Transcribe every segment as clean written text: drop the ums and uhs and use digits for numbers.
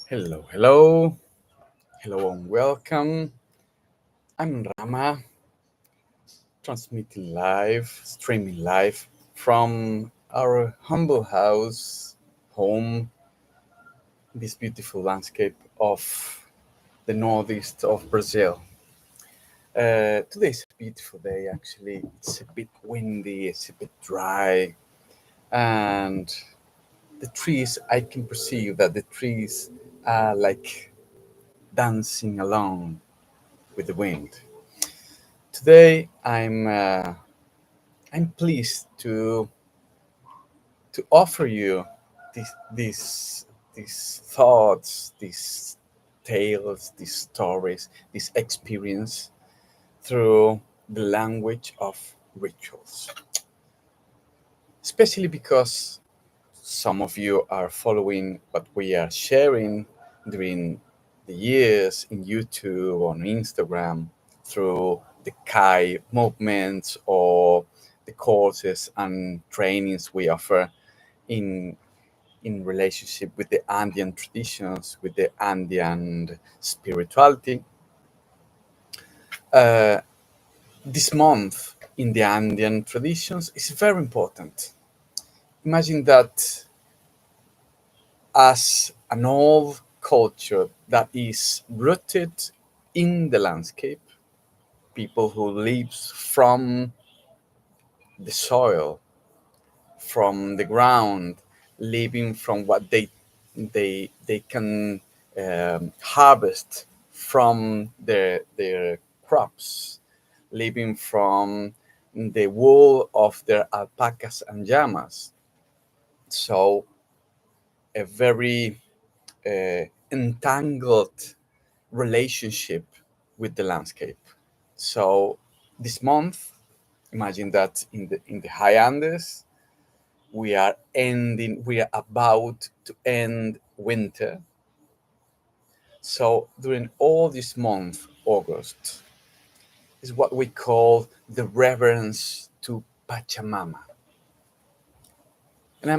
Hello, hello, hello, and welcome. I'm Rama, transmitting live, streaming live from our humble house, home, this beautiful landscape of the northeast of Brazil. Today's a beautiful day, actually. It's a bit windy, it's a bit dry, and the trees, I can perceive that the trees are like dancing along with the wind. Today, I'm pleased to offer you these these thoughts, these tales, these stories, this experience through the language of rituals. Especially because some of you are following what we are sharing during the years in YouTube, on Instagram, through the Kai movements or the courses and trainings we offer in in relationship with the Andean traditions, with the Andean spirituality. Uh, this month in the Andean traditions is very important. Imagine that as an old culture that is rooted in the landscape, people who lives from the soil, from the ground, living from what they can harvest from their crops, living from the wool of their alpacas and llamas. So a very entangled relationship with the landscape. So this month, imagine that in the high Andes, we are about to end winter. So during all this month, August, is what we call the reverence to Pachamama. And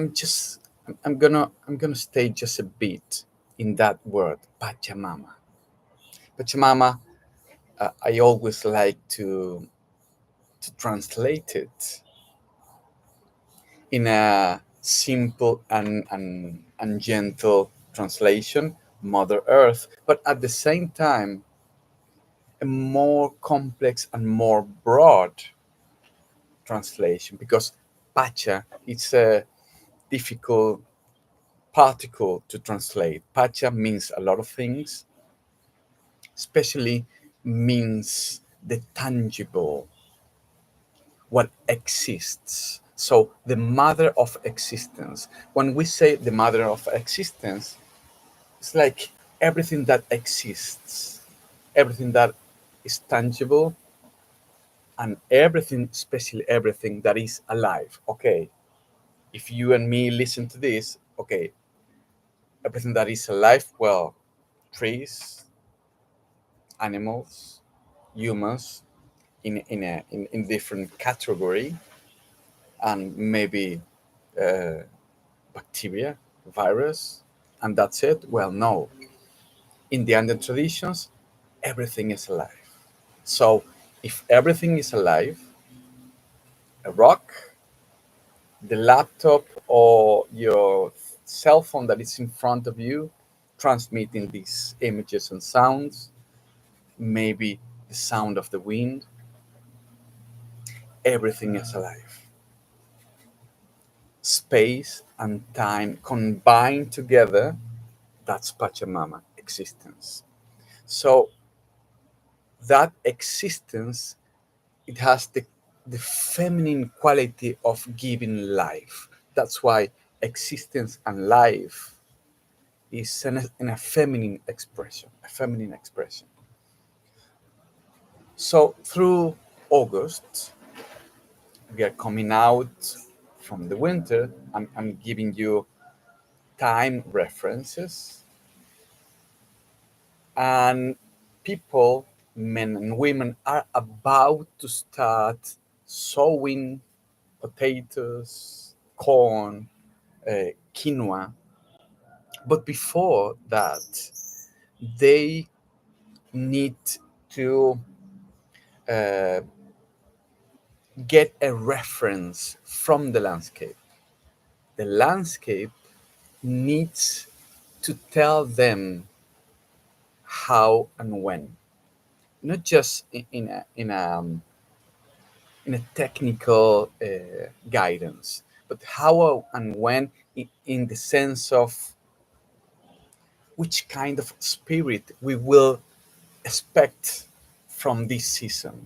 I'm gonna stay just a bit in that word, Pachamama. Pachamama, I always like to translate it in a simple and gentle translation, Mother Earth, but at the same time, a more complex and more broad translation because Pacha it's a difficult particle to translate. Pacha means a lot of things, especially means the tangible, what exists. So, the mother of existence. When we say the mother of existence, it's like everything that exists, everything that is tangible, and everything, especially everything that is alive. Okay, if you and me listen to this, okay, everything that is alive, well, trees, animals, humans, in different category, and maybe bacteria, virus, and that's it? Well, no. In the Andean traditions, everything is alive. So if everything is alive, a rock, the laptop, or your cell phone that is in front of you, transmitting these images and sounds, maybe the sound of the wind, everything is alive. Space and time combined together, that's Pachamama existence. So that existence, it has the feminine quality of giving life. That's why existence and life is in a feminine expression, a feminine expression. So through August, we are coming out from the winter. I'm giving you time references, and people, men and women, are about to start sowing potatoes, corn, quinoa, But before that, they need to uh, get a reference from the landscape. The landscape needs to tell them how and when, not just in a technical guidance, but how and when in the sense of which kind of spirit we will expect from this season,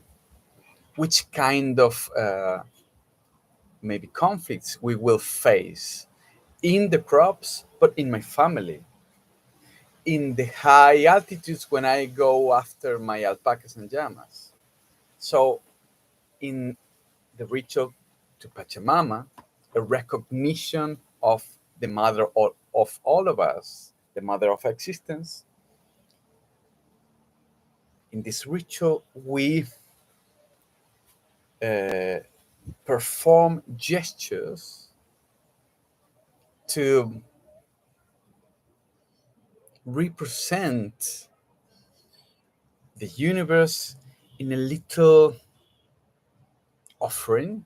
which kind of maybe conflicts we will face in the crops, but in my family, in the high altitudes when I go after my alpacas and llamas. So, in the ritual to Pachamama, a recognition of the mother of all of us, the mother of existence. In this ritual, we uh, perform gestures to represent the universe in a little offering,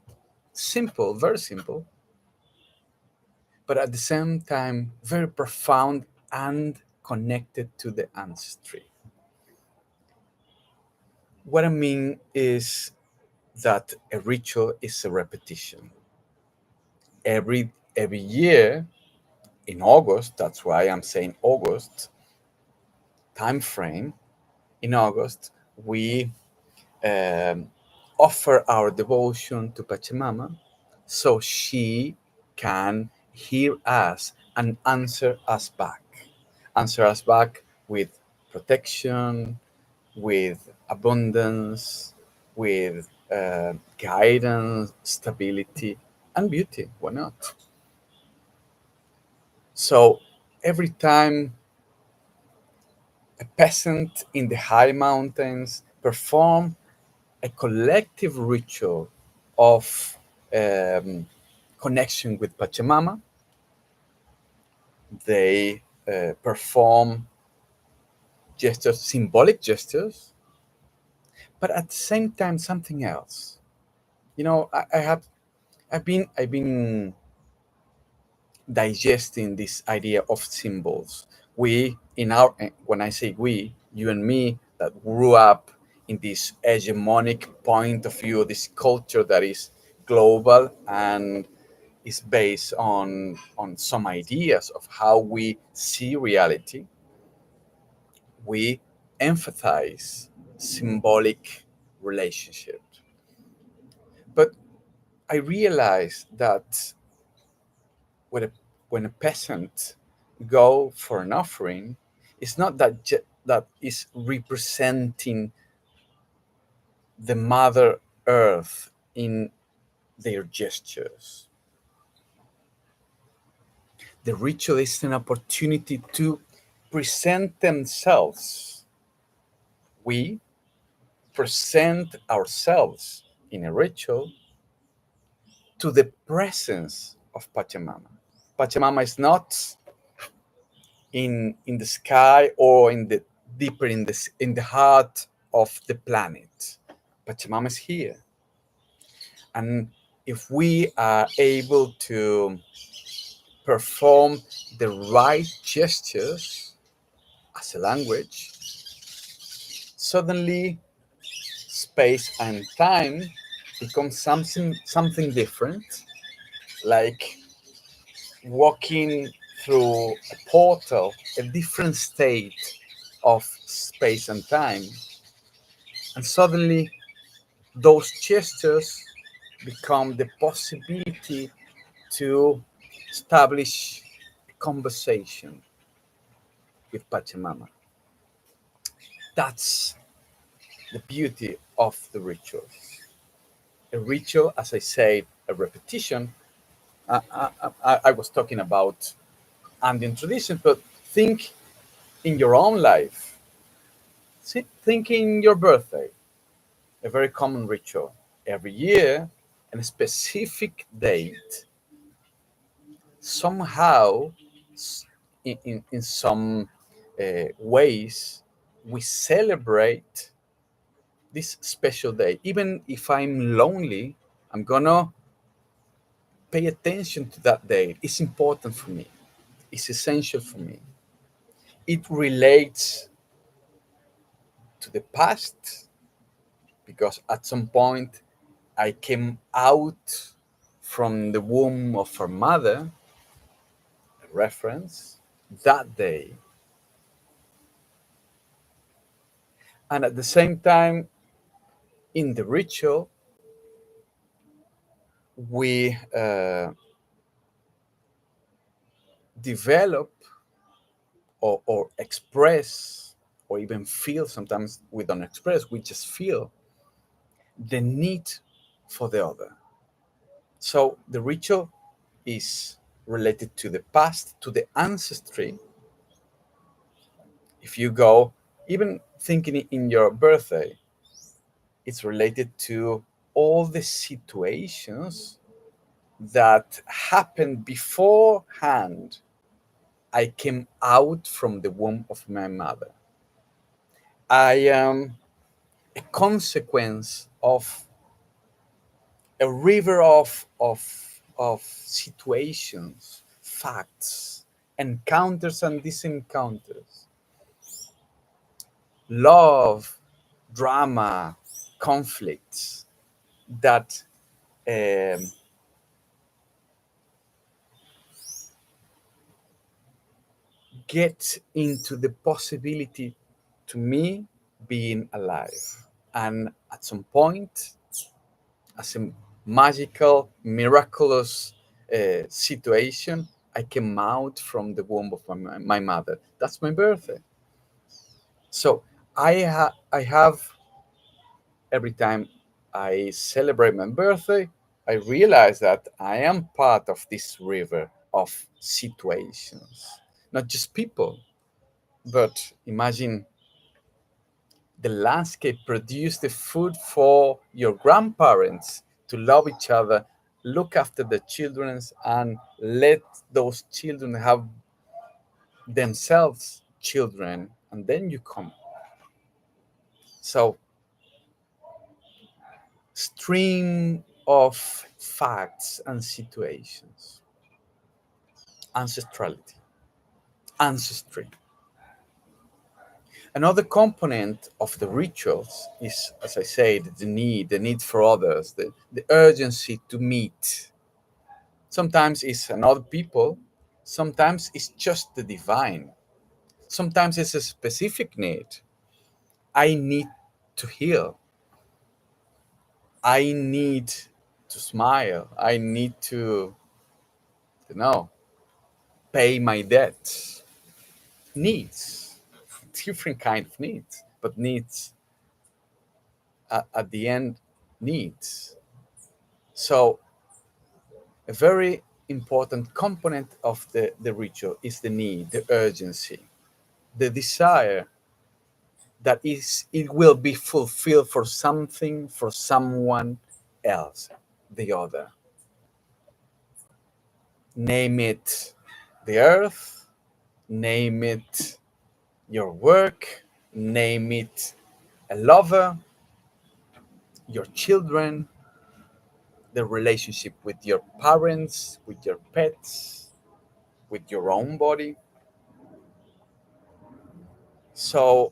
simple, very simple, but at the same time, very profound and connected to the ancestry. What I mean is that a ritual is a repetition. Every year in August, that's why I'm saying August time frame, in August, we um, offer our devotion to Pachamama so she can hear us and answer us back. Answer us back with protection, with abundance, with guidance, stability, and beauty. Why not? So every time a peasant in the high mountains perform a collective ritual of um, connection with Pachamama, they perform gestures, symbolic gestures, but at the same time something else. I've been digesting this idea of symbols. We in our when I say we, you and me, that grew up in this hegemonic point of view, this culture that is global and is based on some ideas of how we see reality. We emphasize symbolic relationship, but I realized that when a when a peasant go for an offering, it's not that is representing the Mother Earth in their gestures. The ritual is an opportunity to present themselves. We present ourselves in a ritual to the presence of Pachamama. Pachamama is not in the sky or in the deeper in the heart of the planet. Pachamama is here, and if we are able to perform the right gestures as a language, suddenly space and time become something different, like walking through a portal, a different state of space and time, and suddenly those gestures become the possibility to establish a conversation with Pachamama. That's the beauty of the rituals. A ritual, as I say, a repetition. I was talking about Andean traditions, but think in your own life. Think in your birthday, a very common ritual. Every year, and a specific date, somehow in some ways, we celebrate this special day. Even if I'm lonely, I'm gonna pay attention to that day. It's important for me, it's essential for me. It relates to the past because at some point I came out from the womb of her mother, a reference, that day. And at the same time, in the ritual, we develop or express or even feel, sometimes we don't express, we just feel the need for the other. So the ritual is related to the past, to the ancestry. If you go, even thinking in your birthday, it's related to all the situations that happened beforehand. I came out from the womb of my mother. I am a consequence of a river of situations, facts, encounters and disencounters, love, drama, conflicts that um, get into the possibility to me being alive. And at some point, as a magical, miraculous situation, I came out from the womb of my mother. That's my birthday. So I have, every time I celebrate my birthday, I realize that I am part of this river of situations, not just people, but imagine the landscape produced the food for your grandparents to love each other, look after the children, and let those children have themselves children, and then you come. So, stream of facts and situations, ancestrality, ancestry. Another component of the rituals is, as I said, the need for others, the urgency to meet. Sometimes it's another people, sometimes it's just the divine, sometimes it's a specific need. I need to heal, I need to smile, I need to, you know, pay my debts. Needs, different kind of needs, but needs at the end, needs. So a very important component of the ritual is the need, the urgency, the desire that is it will be fulfilled for something, for someone else, the other. Name it the earth, name it your work, name it a lover, your children, the relationship with your parents, with your pets, with your own body. So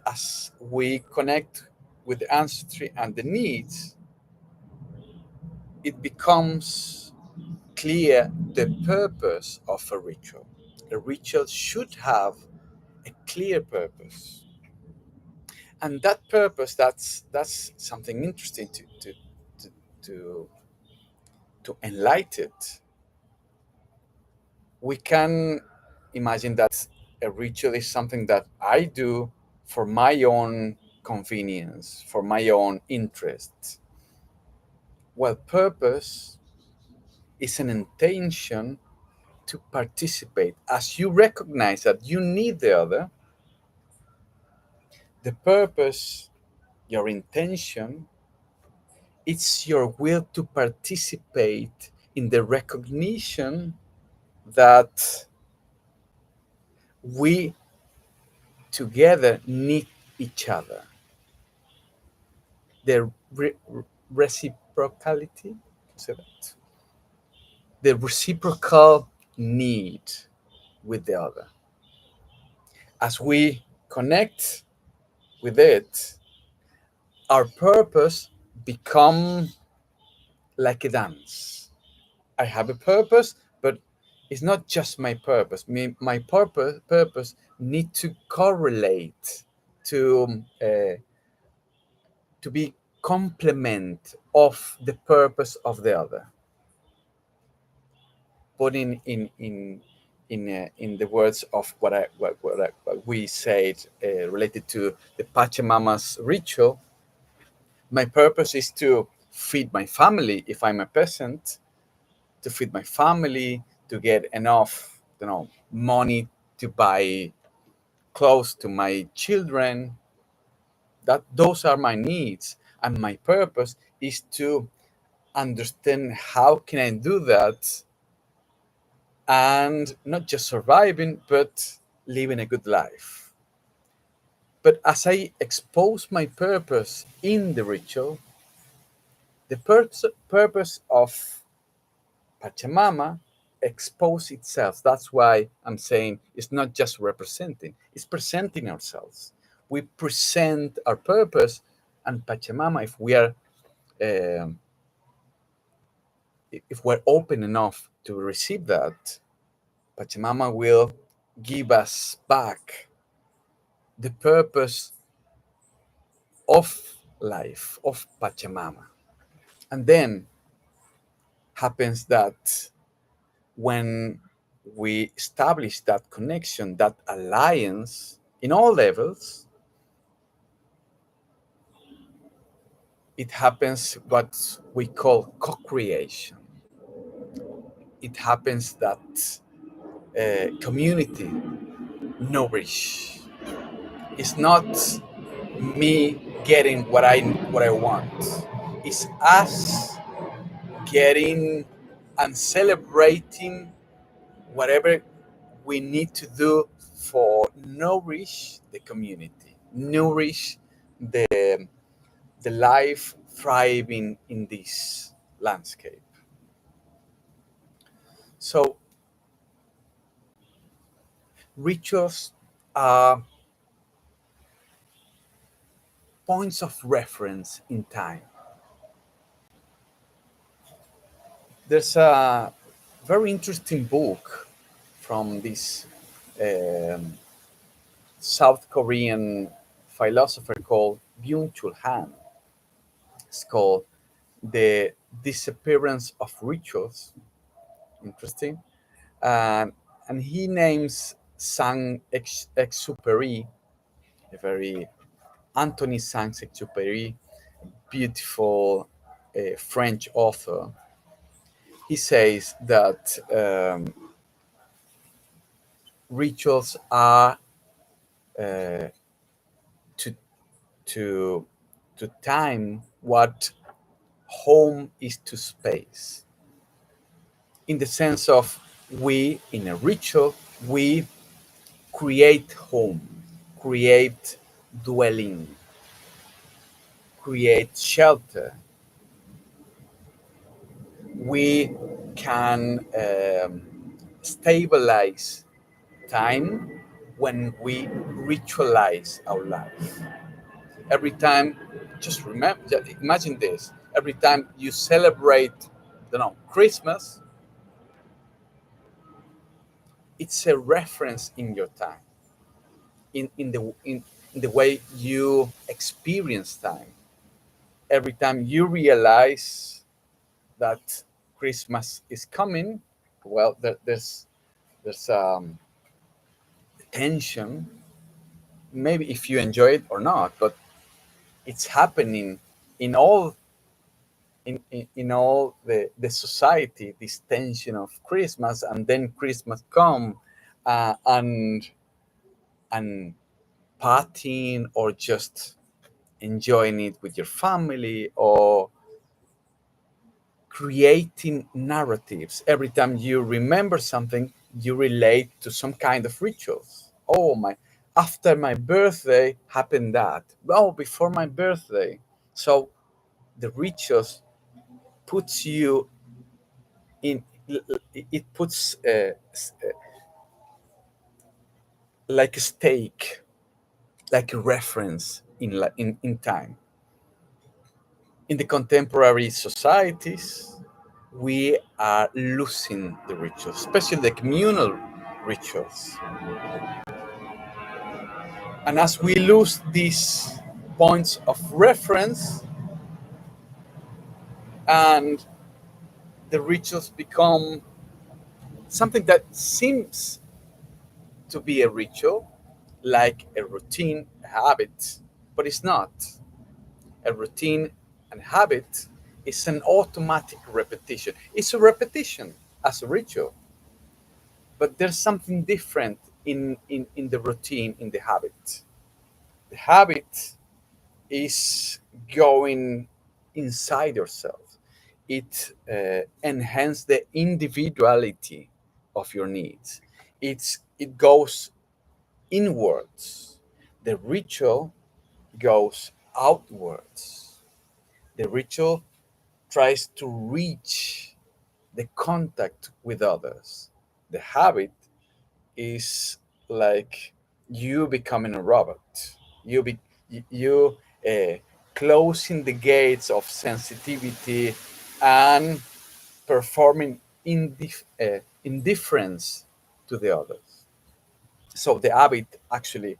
as we connect with the ancestry and the needs, it becomes clear the purpose of a ritual. A ritual should have a clear purpose. And that purpose, that's something interesting to, to, to enlighten it. We can imagine that a ritual is something that I do for my own convenience, for my own interest. Well, purpose is an intention to participate. As you recognize that you need the other, the purpose, your intention, it's your will to participate in the recognition that We together need each other. The reciprocality, say that, the reciprocal need with the other. As we connect with it, our purpose become like a dance. I have a purpose, but it's not just my purpose. My purpose need to correlate to to be complement of the purpose of the other. Put in the words of what we said related to the Pachamama's ritual. My purpose is to feed my family if I'm a peasant, to feed my family, to get enough, money to buy clothes to my children. That those are my needs, and my purpose is to understand how can I do that, and not just surviving, but living a good life. But as I expose my purpose in the ritual, the purpose of Pachamama expose itself. That's why I'm saying it's not just representing, it's presenting ourselves. We present our purpose, and Pachamama, um, if we're open enough to receive that, Pachamama will give us back the purpose of life, of Pachamama. And then happens that when we establish that connection, that alliance in all levels, it happens what we call co-creation. It happens that community nourish. It's not me getting what I want. It's us getting and celebrating whatever we need to do for nourish the community, nourish the the life thriving in this landscape. So rituals are points of reference in time. There's a very interesting book from this um, South Korean philosopher called Byung-Chul Han. It's called The Disappearance of Rituals. Interesting. Um, and he names Saint-Exupéry, a very Anthony Saint-Exupéry, beautiful French author. He says that rituals are uh, to to to time what home is to space, in the sense of we in a ritual we create home, create dwelling, create shelter. We can stabilize time when we ritualize our life. Every time, just remember, just imagine this: every time you celebrate, Christmas, it's a reference in your time, in the way you experience time. Every time you realize that Christmas is coming, well, there's tension. Maybe if you enjoy it or not, but it's happening in all in all the society. This tension of Christmas, and then Christmas come, and partying or just enjoying it with your family, or creating narratives. Every time you remember something, you relate to some kind of rituals. Oh, my, after my birthday happened that. Oh, before my birthday. So the rituals puts you in, it puts like a stake, like a reference in time. In the contemporary societies, we are losing the rituals, especially the communal rituals. And as we lose these points of reference, and the rituals become something that seems to be a ritual, like a routine, a habit, but it's not. A routine and habit is an automatic repetition. It's a repetition as a ritual, but there's something different in the routine, in the habit. The habit is going inside yourself. It enhances the individuality of your needs. It goes inwards. The ritual goes outwards. The ritual tries to reach the contact with others. The habit is like you becoming a robot. You closing the gates of sensitivity and performing indifference to the others. So the habit actually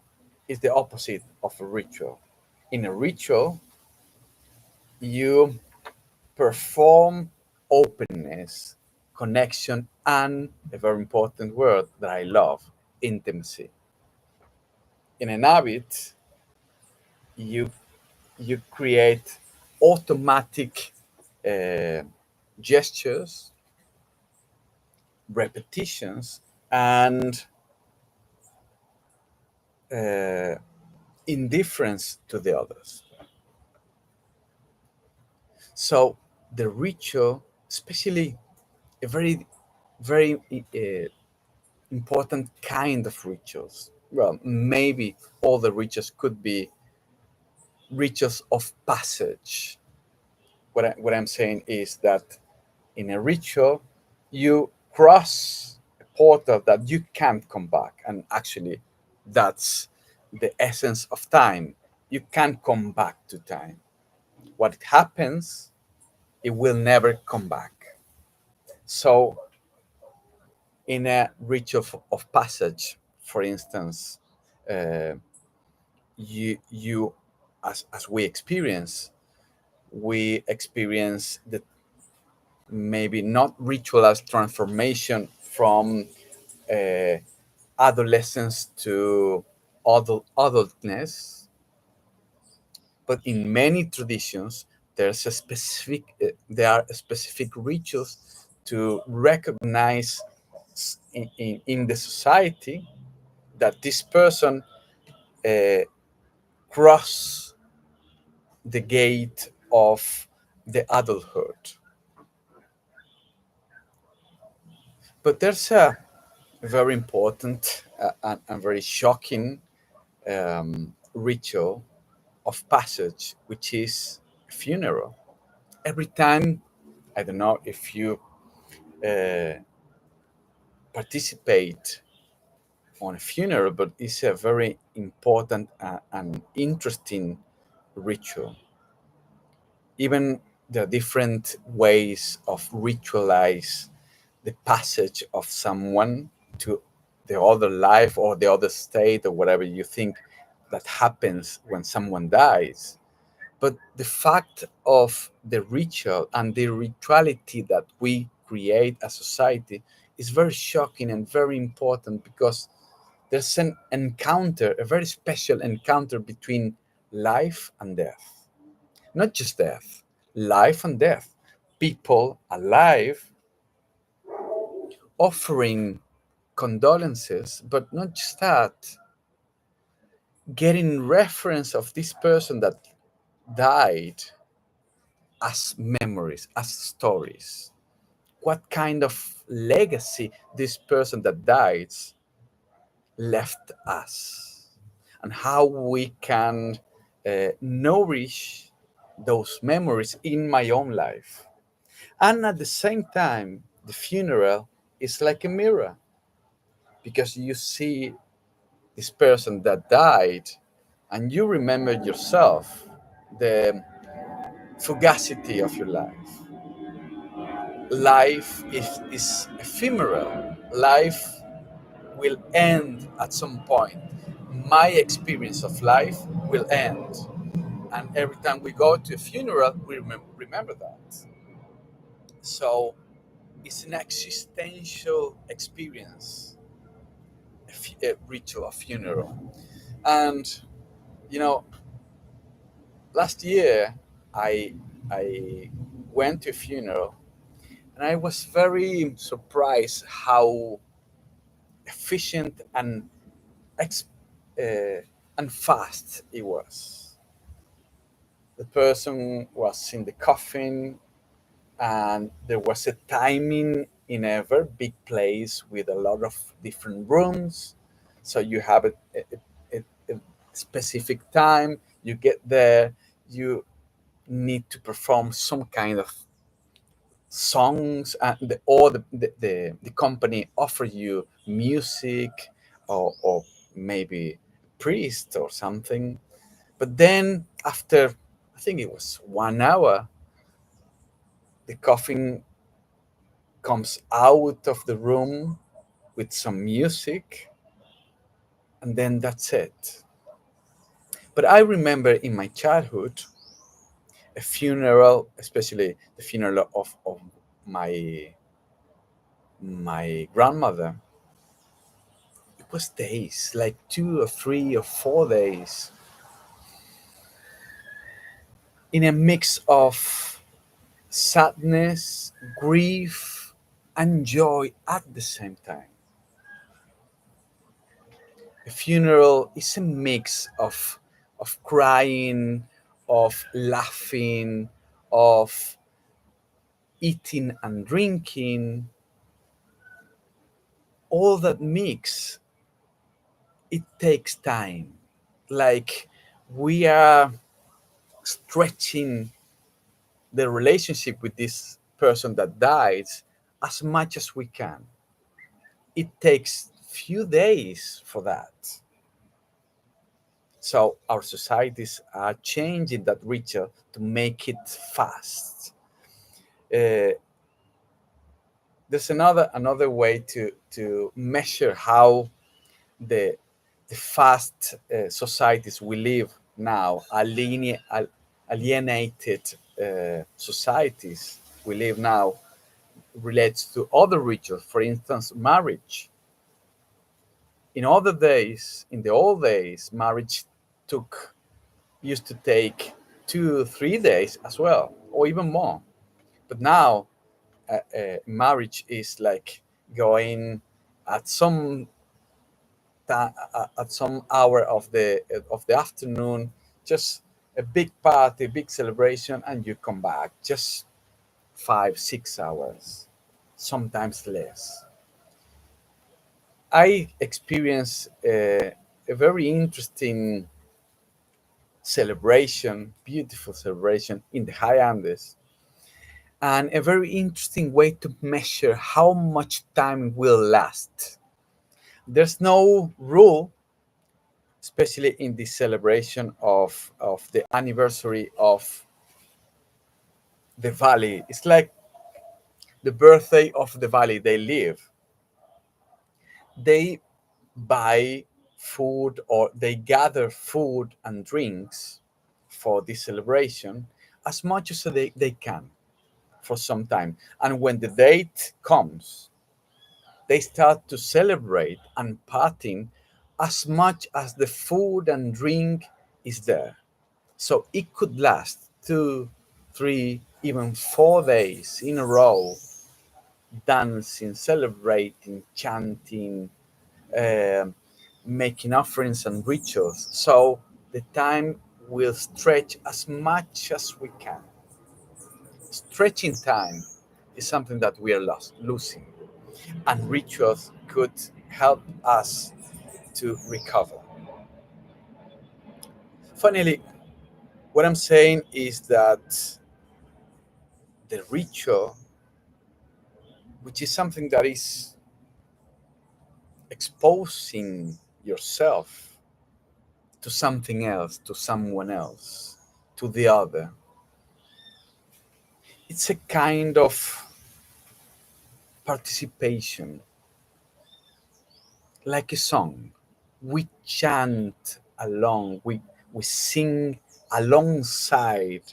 is the opposite of a ritual. In a ritual, you perform openness, connection, and a very important word that I love, intimacy. In an habit, you you create automatic uh, gestures, repetitions, and uh, indifference to the others. So the ritual, especially a very important kind of rituals. Well, maybe all the rituals could be rituals of passage. What I'm saying is that in a ritual, you cross a portal that you can't come back. And actually, that's the essence of time. You can't come back to time. What happens, it will never come back. So, in a ritual of passage, for instance, uh, you as we experience the maybe not ritualized transformation from uh, adolescence to adultness, but in many traditions there are specific rituals to recognize in the society that this person uh, cross the gate of the adulthood. But there's a very important and very shocking ritual of passage, which is a funeral. Every time, I don't know if you uh, participate on a funeral, but it's a very important and interesting ritual. Even the different ways of ritualize the passage of someone to the other life or the other state or whatever you think that happens when someone dies. But the fact of the ritual and the rituality that we create as society is very shocking and very important because there's an encounter, a very special encounter between life and death. Not just death, life and death. People alive offering condolences, but not just that, getting reference of this person that died as memories, as stories. What kind of legacy this person that died left us, and how we can nourish those memories in my own life. And at the same time, the funeral is like a mirror, because you see this person that died and you remember yourself, the fugacity of your life. Life is ephemeral. Life will end at some point. My experience of life will end. And every time we go to a funeral, we remember that. So it's an existential experience, a ritual, a funeral. And, you know, last year I, I went to a funeral, and I was very surprised how efficient ex- uh, and fast it was. The person was in the coffin, and there was a timing in a very big place with a lot of different rooms. So you have a specific time, you get there, you need to perform some kind of songs, and the company offer you music, or maybe priest or something. But then after, I think it was 1 hour, the coffin comes out of the room with some music, and then that's it. But I remember in my childhood, a funeral, especially the funeral of my grandmother. It was days, like 2 or 3 or 4 days, in a mix of sadness, grief, and joy at the same time. A funeral is a mix of crying, of laughing, of eating and drinking. All that mix, it takes time. Like, we are stretching the relationship with this person that dies as much as we can. It takes few days for that. So our societies are changing that ritual to make it fast. Uh, there's another way to measure how the the fast societies we live now, alienated societies we live now, relates to other rituals. For instance, marriage. In the old days, marriage took used to take 2 3 days as well, or even more. But now, marriage is like going at at some hour of the afternoon, just a big party, big celebration, and you come back just 5 6 hours, sometimes less. I experienced a very interesting celebration, beautiful celebration in the high Andes, and a very interesting way to measure how much time will last. There's no rule, especially in the celebration of the anniversary of the valley. It's like the birthday of the valley they live. They buy food, or they gather food and drinks for this celebration as much as they can for some time. And when the date comes, they start to celebrate and partying as much as the food and drink is there. So it could last 2 3, even 4 days in a row, dancing, celebrating, chanting, um making offerings and rituals. So the time will stretch as much as we can. Stretching time is something that we are losing, and rituals could help us to recover. Finally, what I'm saying is that the ritual, which is something that is exposing yourself to something else, to someone else, to the other, it's a kind of participation, like a song. We chant along, we sing alongside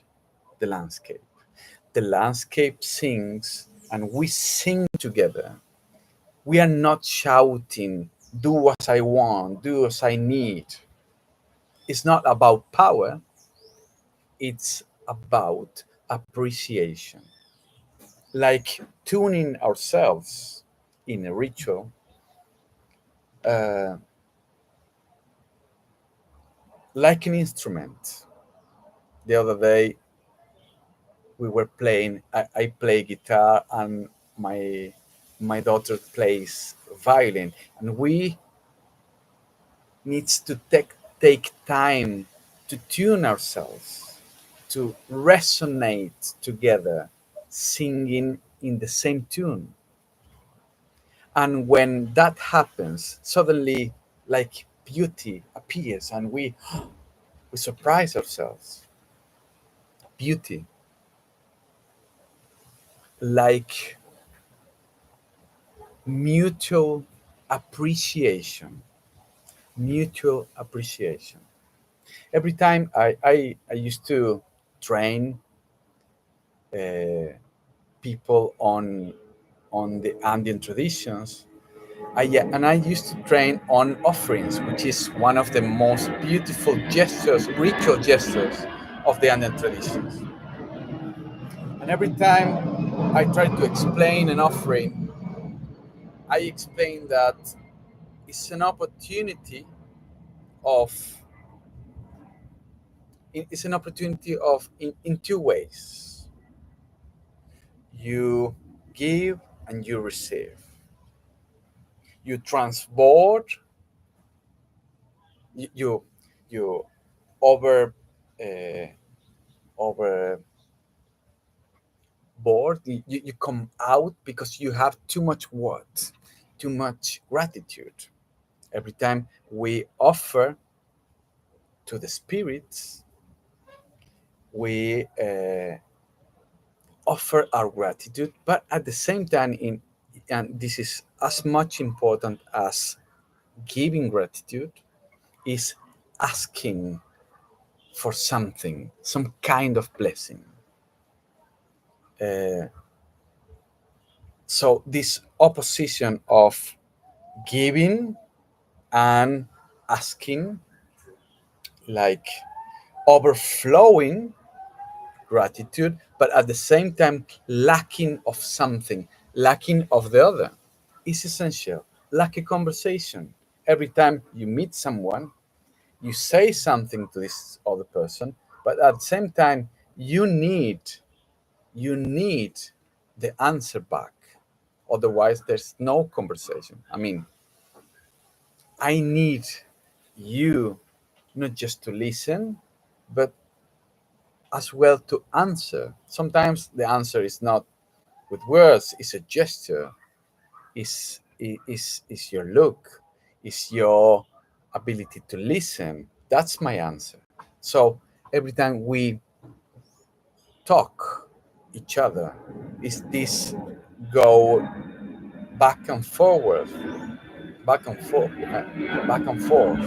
the landscape. The landscape sings and we sing together. We are not shouting, do as I want, do as I need. It's not about power, it's about appreciation. Like tuning ourselves in a ritual, uh, like an instrument. The other day we were playing, I play guitar and my daughter plays violin, and we needs to take time to tune ourselves, to resonate together, singing in the same tune. And when that happens, suddenly, like, beauty appears, and we surprise ourselves. Beauty, like mutual appreciation. Mutual appreciation. Every time I used to train uh, people on the Andean traditions. Yeah, and I used to train on offerings, which is one of the most beautiful gestures, ritual gestures of the Andean traditions. And every time I try to explain an offering, I explain that it's an opportunity of it's an opportunity of in two ways. You give and you receive. You transport, you you over uh, overboard. You come out because you have too much what, too much gratitude. Every time we offer to the spirits, we offer our gratitude, but at the same time, in and this is as much important as giving gratitude, is asking for something, some kind of blessing. Uh, so this opposition of giving and asking, like overflowing gratitude, but at the same time lacking of something, lacking of the other, is essential. Like a conversation. Every time you meet someone, you say something to this other person, but at the same time you need the answer back. Otherwise, there's no conversation. I mean, I need you not just to listen, but as well to answer. Sometimes the answer is not with words, it's a gesture, is your look, is your ability to listen. That's my answer. So every time we talk each other, is this go back and forward, back and forth, back and forth,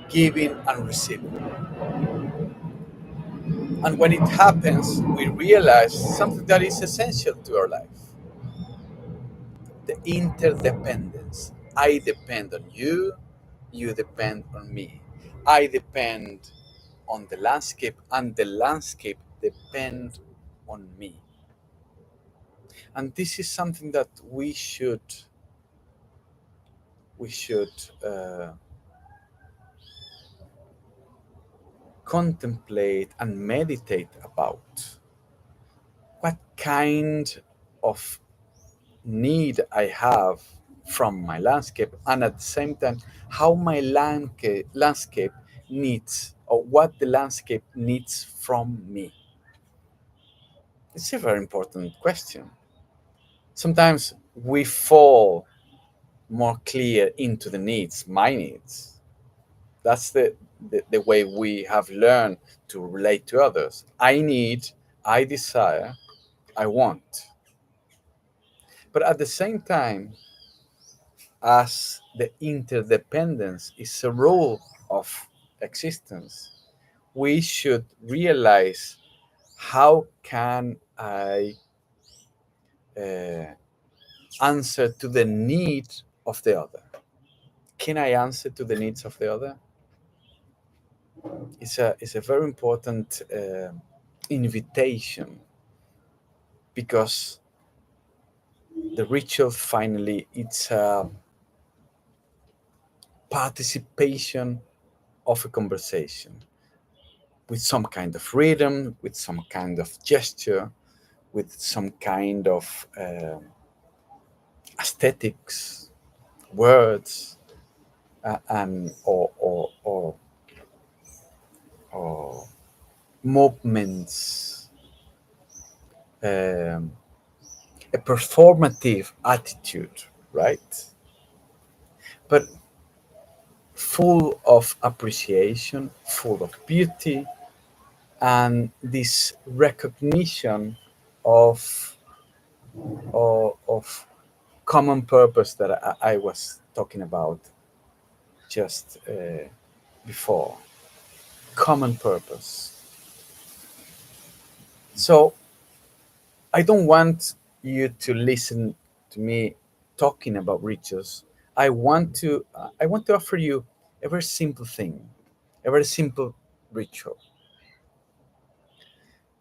giving and receiving. And when it happens, we realize something that is essential to our life: the interdependence. I depend on you, you depend on me. I depend on the landscape, and the landscape depend on me. And this is something that we should contemplate and meditate about. What kind of need I have from my landscape, and at the same time, how my landscape needs, or what the landscape needs from me. It's a very important question. Sometimes we fall more clear into the needs, my needs. That's the way we have learned to relate to others. I need, I desire, I want. But at the same time, as the interdependence is a rule of existence, we should realize, how can I uh, answer to the need of the other? Can I answer to the needs of the other? It's a very important invitation, because the ritual finally, it's a participation of a conversation, with some kind of rhythm, with some kind of gesture, with some kind of aesthetics, words, and or movements, um, a performative attitude, right? But full of appreciation, full of beauty, and this recognition of of common purpose that I was talking about just before. Common purpose. So I don't want you to listen to me talking about rituals. I want to offer you a very simple thing, a very simple ritual.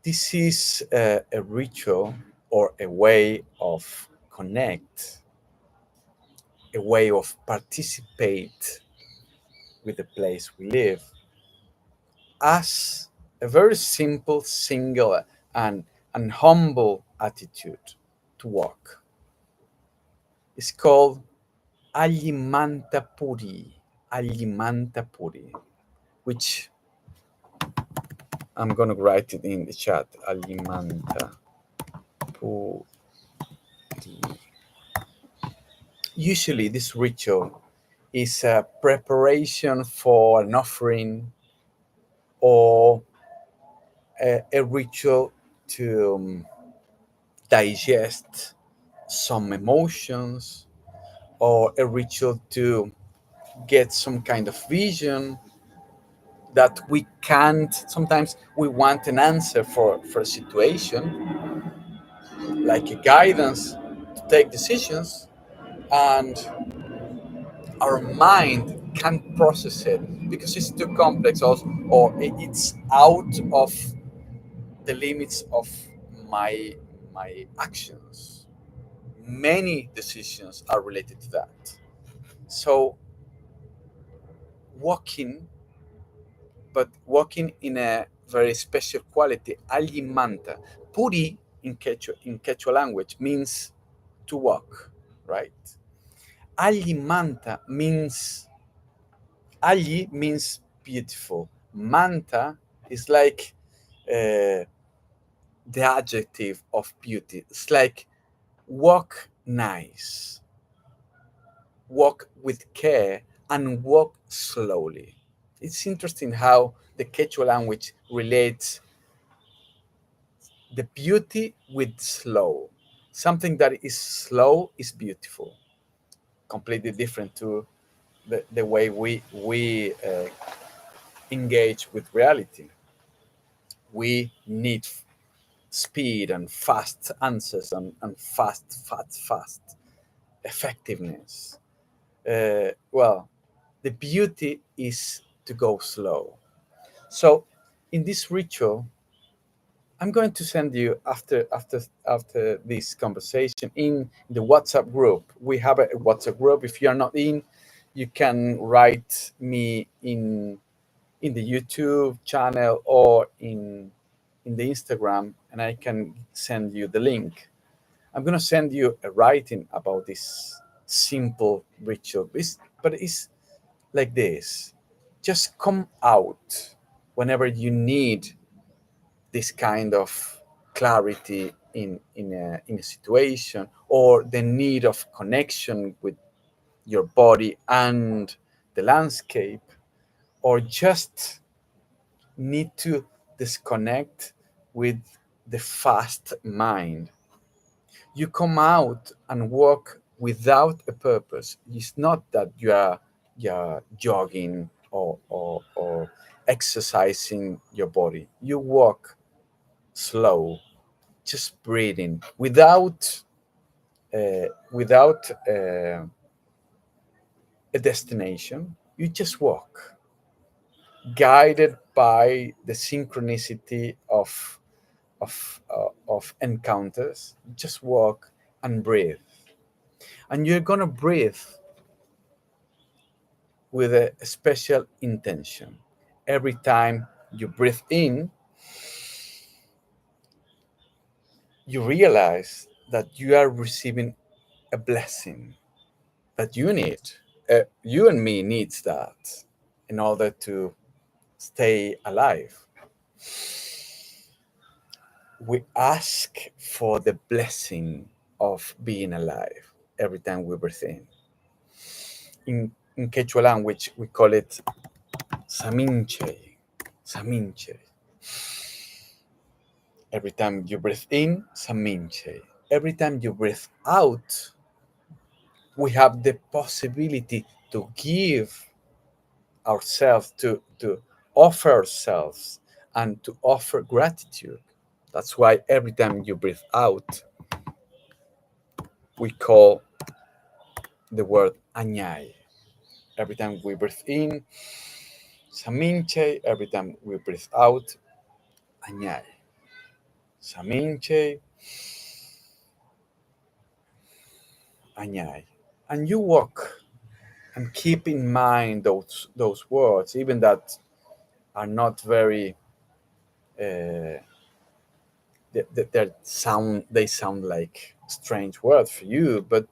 This is a ritual, or a way of connect, a way of participate with the place we live, as a very simple, single, and humble attitude to walk. It's called Alimanta Puri. Alimanta Puri, which I'm going to write it in the chat. Alimanta Puri. Usually, this ritual is a preparation for an offering, or a ritual to digest some emotions, or a ritual to get some kind of vision that we can't. Sometimes we want an answer for a situation, like a guidance to take decisions, and our mind can't process it because it's too complex, or it's out of the limits of my actions. Many decisions are related to that. So walking, but walking in a very special quality, alimanta. Puri in Quechua language means to walk, right? Alimanta means, ali means beautiful. Manta is like uh, the adjective of beauty. It's like walk nice, walk with care, and walk slowly. It's interesting how the Quechua language relates the beauty with slow. Something that is slow is beautiful. Completely different to the way we engage with reality. We need speed and fast answers, and fast effectiveness. Well, the beauty is to go slow. So, in this ritual, I'm going to send you, after this conversation, in the WhatsApp group. We have a WhatsApp group. If you are not in, you can write me in the YouTube channel, or in the Instagram, and I can send you the link. I'm going to send you a writing about this simple ritual. But it's like this: just come out whenever you need this kind of clarity in a situation, or the need of connection with your body and the landscape, or just need to disconnect with the fast mind. You come out and walk without a purpose. It's not that you're jogging or exercising your body. You walk slow, just breathing without a destination. You just walk, guided by the synchronicity of encounters. Just walk and breathe, and you're gonna breathe with a special intention. Every time you breathe in, you realize that you are receiving a blessing that you need. You and me needs that in order to stay alive. We ask for the blessing of being alive every time we breathe in. In Quechua language, we call it saminche. Saminche. Every time you breathe in, saminche. Every time you breathe out, we have the possibility to give ourselves, to offer ourselves, and to offer gratitude. That's why every time you breathe out, we call the word añay. Every time we breathe in, saminche. Every time we breathe out, añay. Saminche, añay. And you walk and keep in mind those words, even that are not very they sound like strange words for you, but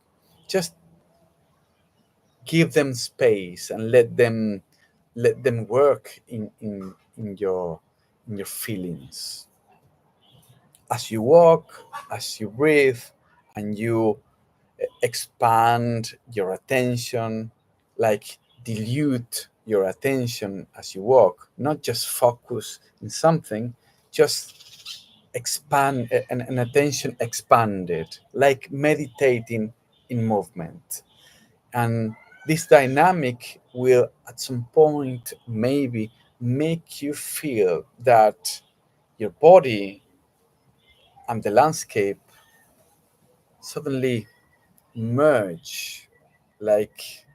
just give them space and let them work in your feelings as you walk, as you breathe, and you expand your attention, like dilute your attention as you walk, not just focus in something, just expand an attention expanded, like meditating in movement. And this dynamic will at some point maybe make you feel that your body and the landscape suddenly merge, like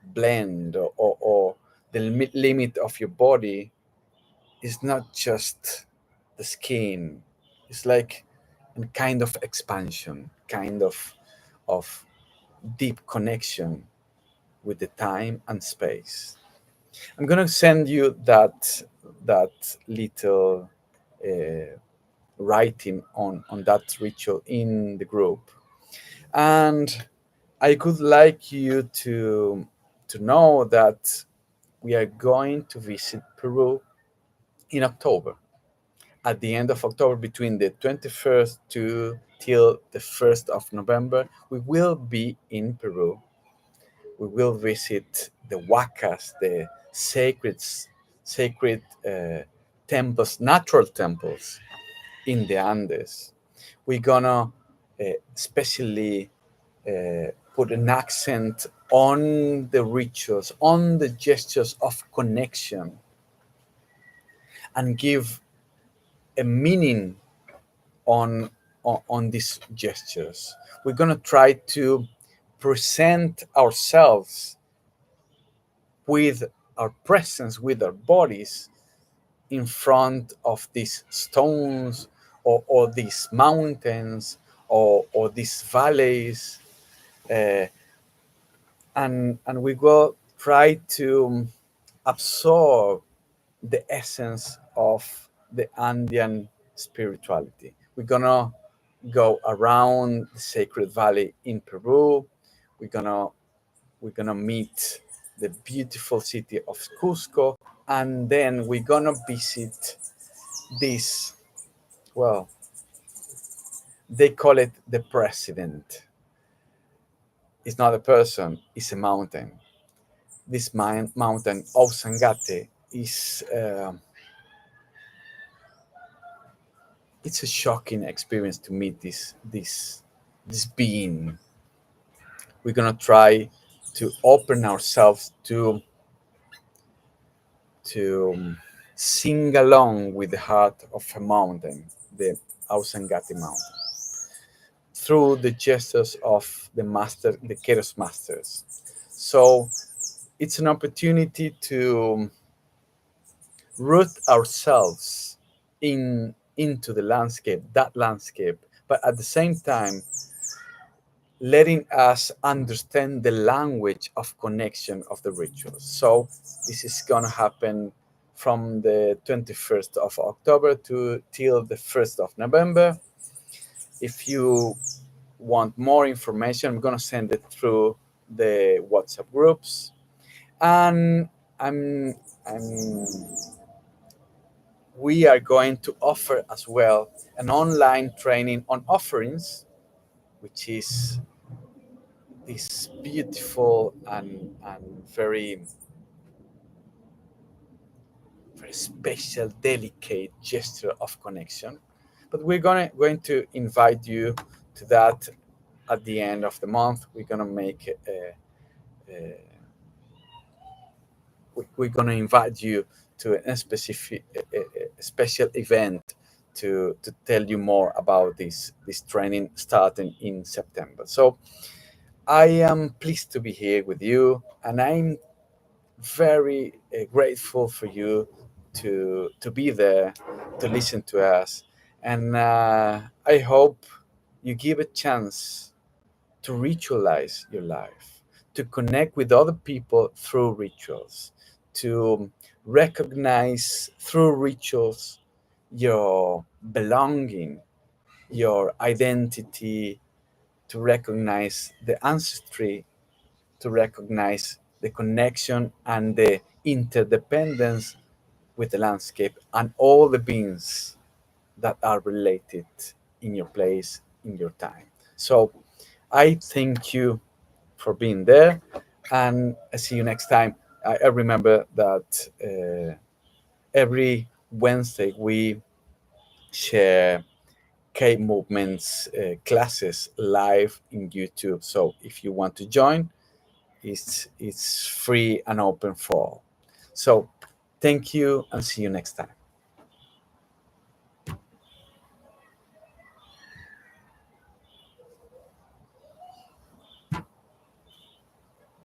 blend, or the limit of your body is not just the skin. It's like a kind of expansion, kind of deep connection with the time and space. I'm gonna send you that little uh, writing on that ritual in the group, and I could like you to know that we are going to visit Peru in October. At the end of October, between the 21st to till the 1st of November, we will be in Peru. We will visit the Huacas, the sacred temples, natural temples in the Andes. We're gonna especially put an accent on the rituals, on the gestures of connection, and give a meaning on on these gestures. We're gonna try to present ourselves with our presence, with our bodies, in front of these stones, or these mountains, or these valleys, uh, and we will try to absorb the essence of the Andean spirituality. We're gonna go around the sacred valley in Peru. We're gonna we're gonna meet the beautiful city of Cusco, and then we're gonna visit this. Well, they call it the president. It's not a person; it's a mountain. This mountain, Osangate, is it's a shocking experience to meet this being. We're gonna try to open ourselves to sing along with the heart of a mountain, the Ausangati mountain, through the gestures of the Keros masters. So it's an opportunity to root ourselves into the landscape, that landscape, but at the same time letting us understand the language of connection of the rituals. So this is going to happen from the 21st of October to till the 1st of November. If you want more information, I'm going to send it through the WhatsApp groups. And I'm we are going to offer as well an online training on offerings, which is this beautiful and very special, delicate gesture of connection. But we're going to invite you to that at the end of the month. We're gonna make we're gonna invite you to a specific a special event to tell you more about this training starting in September. So I am pleased to be here with you, and I'm very grateful for you to be there, to listen to us, and I hope you give a chance to ritualize your life, to connect with other people through rituals, to recognize through rituals your belonging, your identity, to recognize the ancestry, to recognize the connection and the interdependence with the landscape and all the beings that are related in your place, in your time. So I thank you for being there, and I see you next time. I remember that every Wednesday we share K movements classes live in YouTube. So if you want to join, it's free and open for all. So thank you and see you next time.